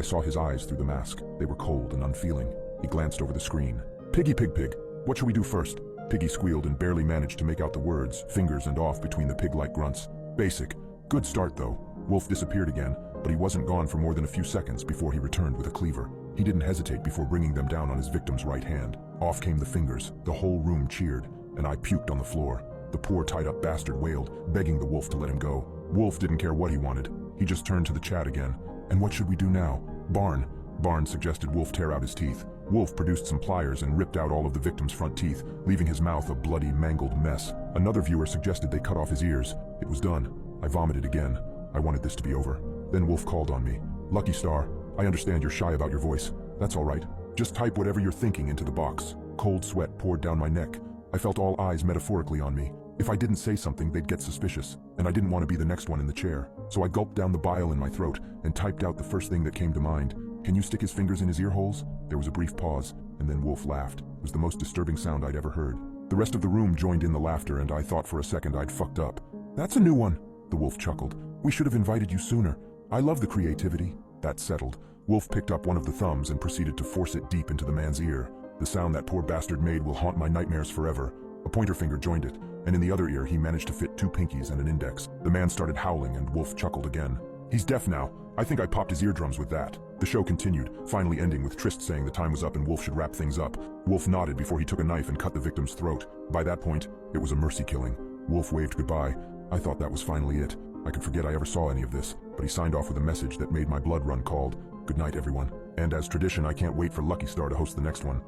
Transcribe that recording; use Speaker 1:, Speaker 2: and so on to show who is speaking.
Speaker 1: I saw his eyes through the mask. They were cold and unfeeling. He glanced over the screen. Piggy Pig Pig, what shall we do first? Piggy squealed and barely managed to make out the words, fingers and off between the pig-like grunts. Basic. Good start though. Wolf disappeared again, but he wasn't gone for more than a few seconds before he returned with a cleaver. He didn't hesitate before bringing them down on his victim's right hand. Off came the fingers. The whole room cheered, and I puked on the floor. The poor tied-up bastard wailed, begging the wolf to let him go. Wolf didn't care what he wanted. He just turned to the chat again. And what should we do now? Barn suggested Wolf tear out his teeth. Wolf produced some pliers and ripped out all of the victim's front teeth, leaving his mouth a bloody, mangled mess. Another viewer suggested they cut off his ears. It was done. I vomited again. I wanted this to be over. Then Wolf called on me. Lucky Star, I understand you're shy about your voice. That's all right. Just type whatever you're thinking into the box. Cold sweat poured down my neck. I felt all eyes metaphorically on me. If I didn't say something, they'd get suspicious, and I didn't want to be the next one in the chair. So I gulped down the bile in my throat and typed out the first thing that came to mind. Can you stick his fingers in his ear holes? There was a brief pause, and then Wolf laughed. It was the most disturbing sound I'd ever heard. The rest of the room joined in the laughter, and I thought for a second I'd fucked up. That's a new one, the wolf chuckled. We should have invited you sooner. I love the creativity. That settled. Wolf picked up one of the thumbs and proceeded to force it deep into the man's ear. The sound that poor bastard made will haunt my nightmares forever. A pointer finger joined it, and in the other ear he managed to fit 2 pinkies and an index. The man started howling and Wolf chuckled again. He's deaf now. I think I popped his eardrums with that. The show continued, finally ending with Trist saying the time was up and Wolf should wrap things up. Wolf nodded before he took a knife and cut the victim's throat. By that point, it was a mercy killing. Wolf waved goodbye. I thought that was finally it. I could forget I ever saw any of this, but he signed off with a message that made my blood run cold. Good night, everyone. And as tradition, I can't wait for Lucky Star to host the next one.